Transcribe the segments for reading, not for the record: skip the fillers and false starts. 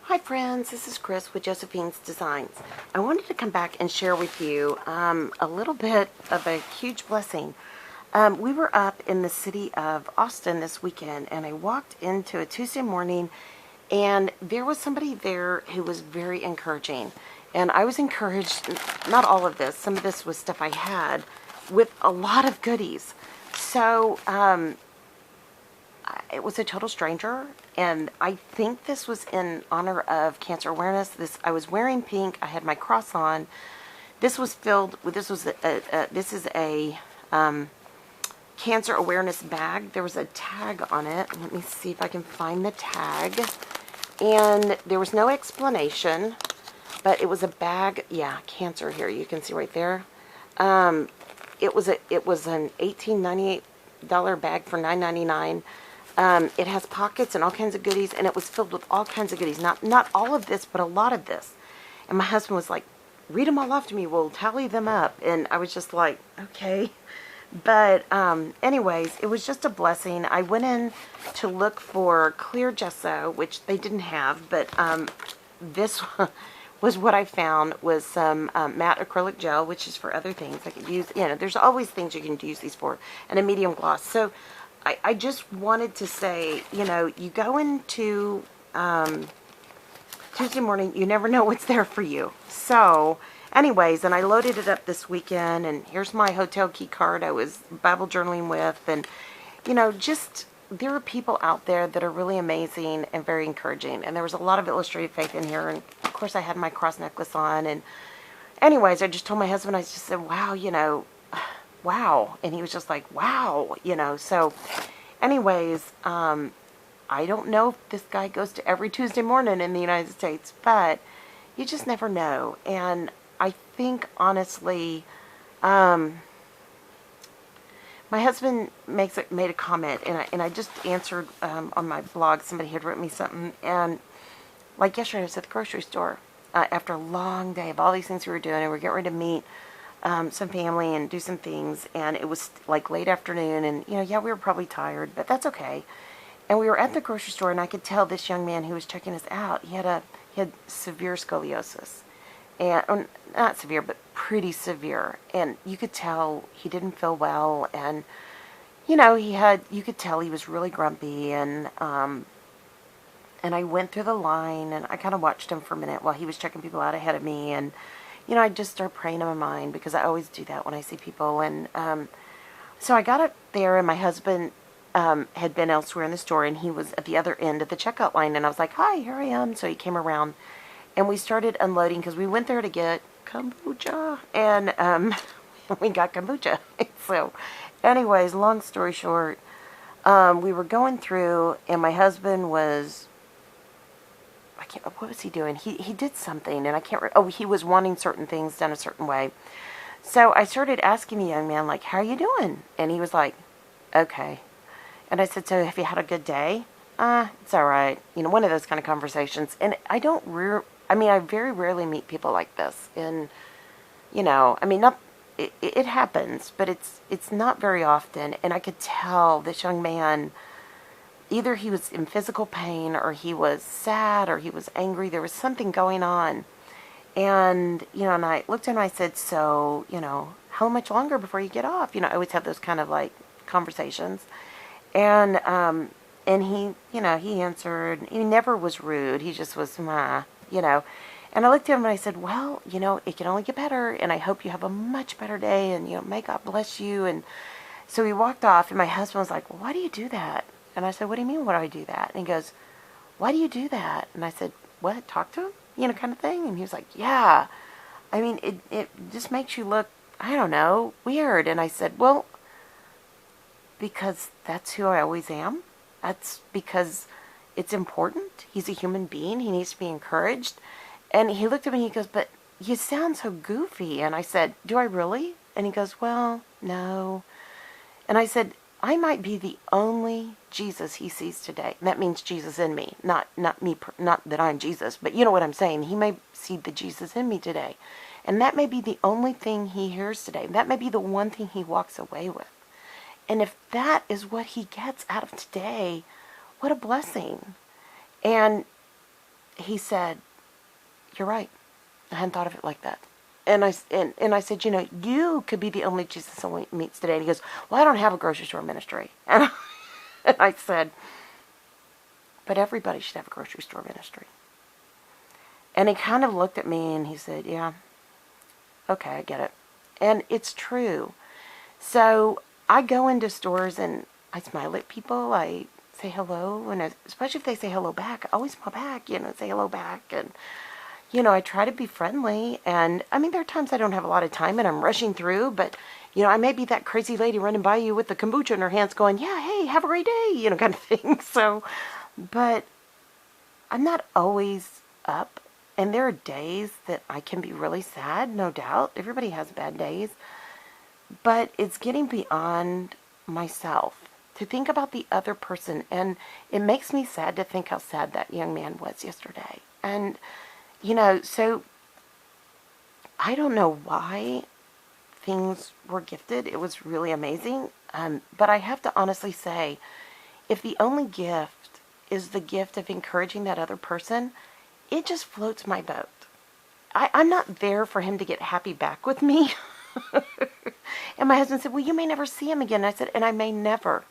Hi friends, this is Chris with Josephine's Designs. I wanted to come back and share with you a little bit of a huge blessing. We were up in the city of Austin this weekend, and I walked into a Tuesday morning, and there was somebody there who was very encouraging. And I was encouraged, not all of this, some of this was stuff I had, with a lot of goodies. So it was a total stranger, and I think this was in honor of cancer awareness. I was wearing pink. I had my cross on. This was filled with. This is a cancer awareness bag. There was a tag on it. Let me see if I can find the tag. And there was no explanation, but it was a bag. Yeah, cancer here. You can see right there. It was an $18.98 bag for $9.99. It has pockets and all kinds of goodies, and it was filled with all kinds of goodies. Not all of this, but a lot of this. And my husband was like, read them all off to me. We'll tally them up. And I was just like, okay. But anyways, it was just a blessing. I went in to look for clear gesso, which they didn't have, but this was what I found, was some matte acrylic gel, which is for other things. I could use, there's always things you can use these for, and a medium gloss. So I just wanted to say, you go into Tuesday morning, you never know what's there for you. So anyways, and I loaded it up this weekend, and here's my hotel key card I was Bible journaling with. And, just there are people out there that are really amazing and very encouraging. And there was a lot of illustrated faith in here. And, of course, I had my cross necklace on. And anyways, I just told my husband, I just said, wow, wow. And he was just like, wow, So anyways, I don't know if this guy goes to every Tuesday morning in the United States, but you just never know. And I think, honestly, my husband made a comment, and I just answered on my blog. Somebody had written me something, and like yesterday, I was at the grocery store after a long day of all these things we were doing, and we were getting ready to meet some family and do some things, and it was like late afternoon, and yeah, we were probably tired, but that's okay. And we were at the grocery store, and I could tell this young man who was checking us out, he had severe scoliosis, and not severe, but pretty severe, and you could tell he didn't feel well, and you could tell he was really grumpy, and I went through the line, and I kind of watched him for a minute while he was checking people out ahead of me, and I just start praying in my mind, because I always do that when I see people. And so I got up there, and my husband had been elsewhere in the store, and he was at the other end of the checkout line. And I was like, hi, here I am. So he came around, and we started unloading, because we went there to get kombucha. And we got kombucha. So anyways, long story short, we were going through, and my husband was... what was he doing? He did something, and I can't remember. Oh, he was wanting certain things done a certain way. So I started asking the young man, like, how are you doing? And he was like, okay. And I said, so have you had a good day? It's all right. One of those kind of conversations. And I I very rarely meet people like this. And, not, it happens, but it's not very often. And I could tell this young man, either he was in physical pain, or he was sad, or he was angry. There was something going on. And, and I looked at him and I said, so, how much longer before you get off? I always have those kind of like conversations. And he, he answered. He never was rude. He just was, And I looked at him and I said, well, it can only get better. And I hope you have a much better day. And, may God bless you. And so he walked off, and my husband was like, well, why do you do that? And I said, what do you mean, why do I do that? And he goes, why do you do that? And I said, what, talk to him? Kind of thing. And he was like, yeah. It just makes you look, I don't know, weird. And I said, well, because that's who I always am. That's because it's important. He's a human being. He needs to be encouraged. And he looked at me and he goes, but you sound so goofy. And I said, do I really? And he goes, well, no. And I said, I might be the only Jesus he sees today. And that means Jesus in me, not me, not that I'm Jesus, but you know what I'm saying. He may see the Jesus in me today. And that may be the only thing he hears today. That may be the one thing he walks away with. And if that is what he gets out of today, what a blessing. And he said, "You're right. I hadn't thought of it like that." And I said, you could be the only Jesus someone meets today. And he goes, "Well, I don't have a grocery store ministry." And I said, "But everybody should have a grocery store ministry." And he kind of looked at me and he said, "Yeah, okay, I get it." And it's true. So I go into stores and I smile at people. I say hello. And especially if they say hello back, I always smile back, say hello back. And, I try to be friendly. And, I mean, there are times I don't have a lot of time and I'm rushing through. But, I may be that crazy lady running by you with the kombucha in her hands going, "Yeah, hey, have a great day," kind of thing. So, but I'm not always up. And there are days that I can be really sad, no doubt. Everybody has bad days. But it's getting beyond myself to think about the other person. And it makes me sad to think how sad that young man was yesterday. And, so I don't know why things were gifted. It was really amazing. But I have to honestly say, if the only gift is the gift of encouraging that other person, it just floats my boat. I'm not there for him to get happy back with me. And my husband said, "Well, you may never see him again." And I said, "And I may never.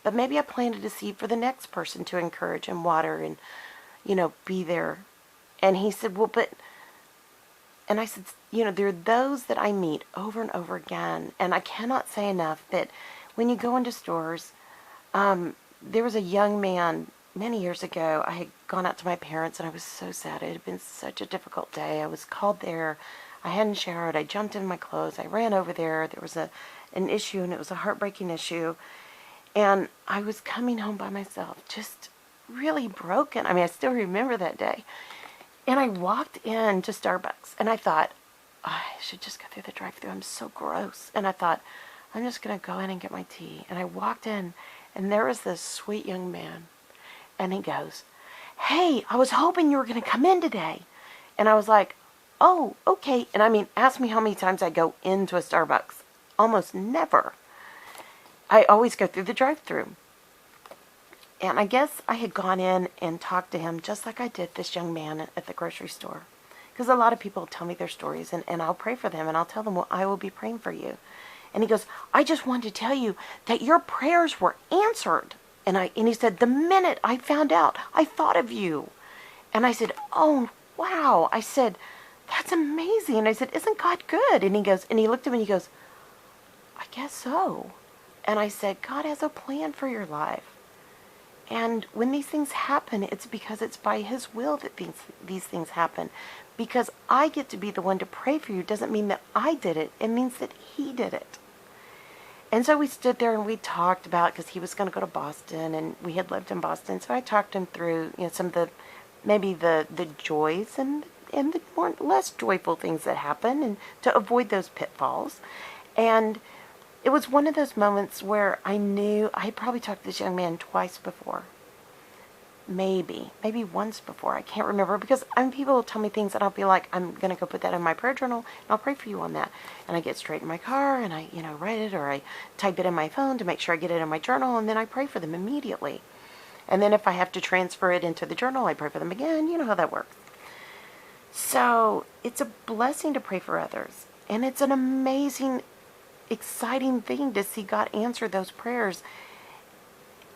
But maybe I planted a seed for the next person to encourage and water and, be there." And he said, "Well, but..." And I said, "There are those that I meet over and over again. And I cannot say enough that when you go into stores, there was a young man many years ago. I had gone out to my parents and I was so sad. It had been such a difficult day. I was called there. I hadn't showered. I jumped in my clothes. I ran over there. There was an issue, and it was a heartbreaking issue. And I was coming home by myself, just really broken. I mean, I still remember that day. And I walked into Starbucks, and I thought, I should just go through the drive-thru. I'm so gross. And I thought, I'm just going to go in and get my tea. And I walked in, and there was this sweet young man. And he goes, "Hey, I was hoping you were going to come in today." And I was like, "Oh, okay." And I mean, ask me how many times I go into a Starbucks. Almost never. I always go through the drive-thru. And I guess I had gone in and talked to him just like I did this young man at the grocery store. Because a lot of people tell me their stories, and I'll pray for them, and I'll tell them, "Well, I will be praying for you." And he goes, "I just wanted to tell you that your prayers were answered." And he said, "The minute I found out, I thought of you." And I said, "Oh, wow." I said, "That's amazing." And I said, "Isn't God good?" And he looked at me and he goes, "I guess so." And I said, God has a plan for your life. And when these things happen, it's because it's by His will that these things happen. Because I get to be the one to pray for you doesn't mean that I did it. It means that He did it. And so we stood there and we talked about, because he was going to go to Boston and we had lived in Boston. So I talked him through, some of the joys and the more less joyful things that happen, and to avoid those pitfalls. And it was one of those moments where I knew I had probably talked to this young man twice before. Maybe once before. I can't remember, because people will tell me things and I'll be like, I'm going to go put that in my prayer journal and I'll pray for you on that. And I get straight in my car and I, write it, or I type it in my phone to make sure I get it in my journal, and then I pray for them immediately. And then if I have to transfer it into the journal, I pray for them again. You know how that works. So it's a blessing to pray for others. And it's an amazing, exciting thing to see God answer those prayers.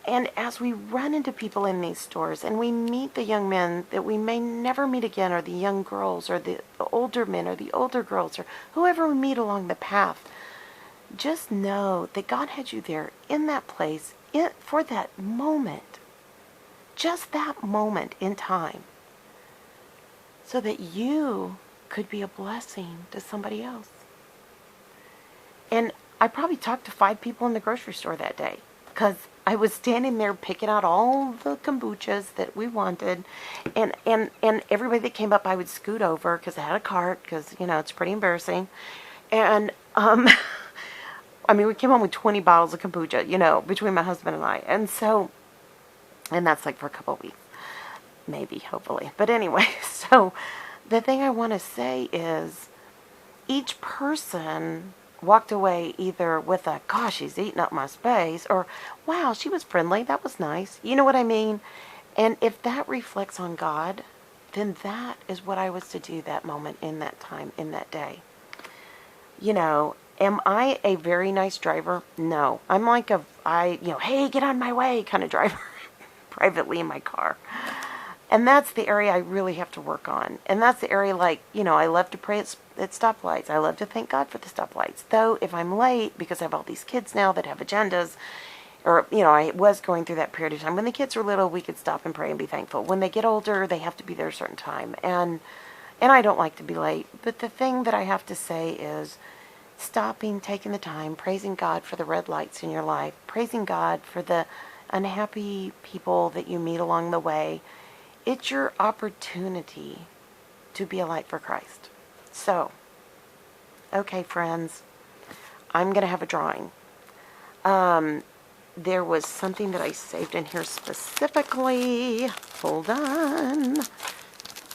And as we run into people in these stores and we meet the young men that we may never meet again, or the young girls, or the older men, or the older girls, or whoever we meet along the path, just know that God had you there in that place for that moment. Just that moment in time. So that you could be a blessing to somebody else. And I probably talked to 5 people in the grocery store that day, because I was standing there picking out all the kombuchas that we wanted, and everybody that came up, I would scoot over because I had a cart, because, it's pretty embarrassing. And, we came home with 20 bottles of kombucha, between my husband and I. And so, and that's like for a couple of weeks, maybe, hopefully. But anyway, so the thing I want to say is each person walked away either with a, gosh, he's eating up my space, or, wow, she was friendly, that was nice. You know what I mean? And if that reflects on God, then that is what I was to do that moment, in that time, in that day. You know, am I a very nice driver? No. I'm like hey, get out of my way kind of driver privately in my car. And that's the area I really have to work on. And that's the area, I love to pray at stoplights. I love to thank God for the stoplights. Though, if I'm late, because I have all these kids now that have agendas, or, I was going through that period of time. When the kids were little, we could stop and pray and be thankful. When they get older, they have to be there a certain time. And I don't like to be late. But the thing that I have to say is stopping, taking the time, praising God for the red lights in your life, praising God for the unhappy people that you meet along the way. It's your opportunity to be a light for Christ. So, okay, friends, I'm going to have a drawing. There was something that I saved in here specifically. Hold on.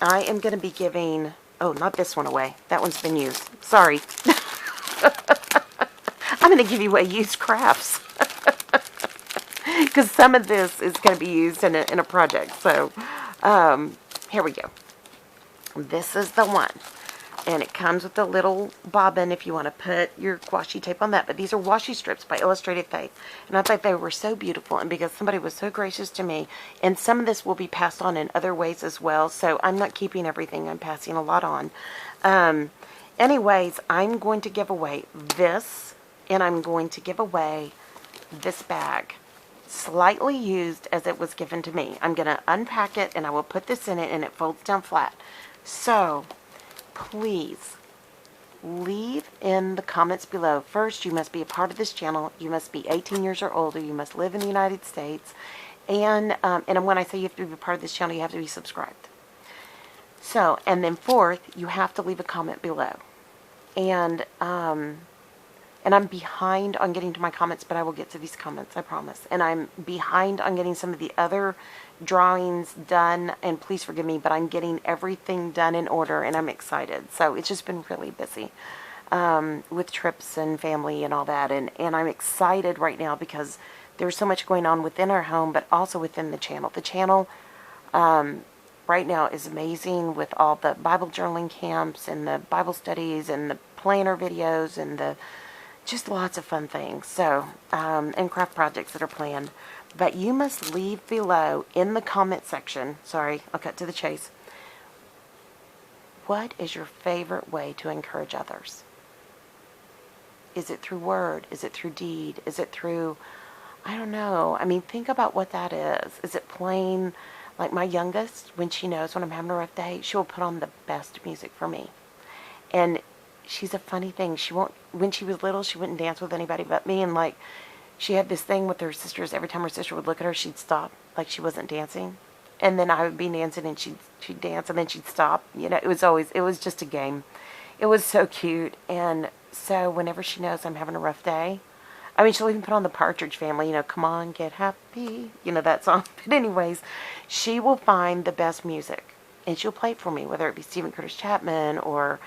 I am going to be giving, not this one away. That one's been used. Sorry. I'm going to give you away used crafts. Because some of this is going to be used in a project. So, here we go. This is the one. And it comes with a little bobbin if you want to put your washi tape on that. But these are washi strips by Illustrated Faith. And I thought they were so beautiful. And because somebody was so gracious to me. And some of this will be passed on in other ways as well. So I'm not keeping everything. I'm passing a lot on. Anyways, I'm going to give away this. And I'm going to give away this bag. Slightly used as it was given to me. I'm going to unpack it and I will put this in it and it folds down flat. So, please leave in the comments below. First, you must be a part of this channel. You must be 18 years or older. You must live in the United States. And when I say you have to be a part of this channel, you have to be subscribed. So, and then fourth, you have to leave a comment below. And I'm behind on getting to my comments, but I will get to these comments, I promise. And I'm behind on getting some of the other drawings done, and please forgive me, but I'm getting everything done in order, and I'm excited. So it's just been really busy with trips and family and all that, and I'm excited right now because there's so much going on within our home, but also within the channel. The channel right now is amazing with all the Bible journaling camps and the Bible studies and the planner videos and the just lots of fun things, so, and craft projects that are planned. But you must leave below in the comment section, sorry, I'll cut to the chase, what is your favorite way to encourage others? Is it through word? Is it through deed? Is it through, I don't know. I mean, think about what that is. Is it playing, like my youngest, when she knows when I'm having a rough day, she will put on the best music for me. And she's a funny thing. She won't, when she was little, she wouldn't dance with anybody but me. And like, she had this thing with her sisters. Every time her sister would look at her, she'd stop, like she wasn't dancing. And then I would be dancing and she'd dance and then she'd stop. You know, it was just a game. It was so cute. And so whenever she knows I'm having a rough day, I mean, she'll even put on the Partridge Family, come on, get happy, that song. But anyways, she will find the best music and she'll play it for me, whether it be Stephen Curtis Chapman or,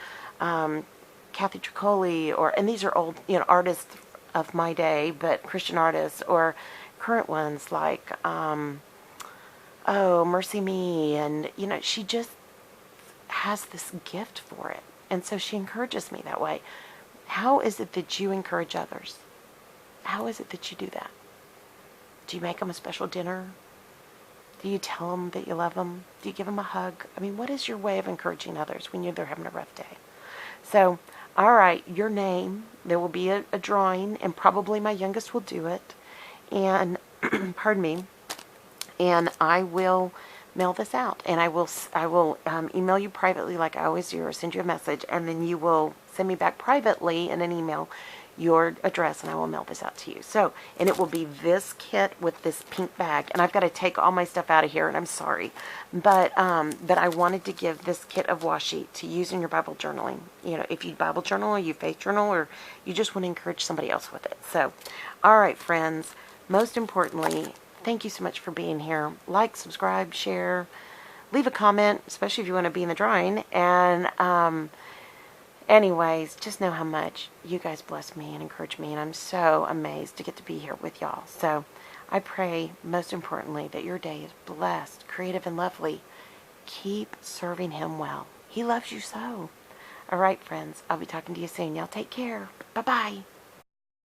Kathy Tricoli, and these are old, artists of my day, but Christian artists, or current ones like, Mercy Me, and, she just has this gift for it, and so she encourages me that way. How is it that you encourage others? How is it that you do that? Do you make them a special dinner? Do you tell them that you love them? Do you give them a hug? I mean, what is your way of encouraging others when they're having a rough day? So, all right, your name, there will be a drawing, and probably my youngest will do it, and, pardon me, and I will mail this out, and I will email you privately like I always do, or send you a message, and then you will send me back privately in an email your address, and I will mail this out to you. So, and it will be this kit with this pink bag, and I've got to take all my stuff out of here, and I'm sorry, but I wanted to give this kit of washi to use in your Bible journaling. If you Bible journal, or you faith journal, or you just want to encourage somebody else with it. So, all right, friends, most importantly, thank you so much for being here. Like, subscribe, share, leave a comment, especially if you want to be in the drawing, and anyways, just know how much you guys bless me and encourage me, and I'm so amazed to get to be here with y'all. So I pray, most importantly, that your day is blessed, creative, and lovely. keep serving him well. He loves you so. All right, friends. I'll be talking to you soon. Y'all take care. Bye-bye.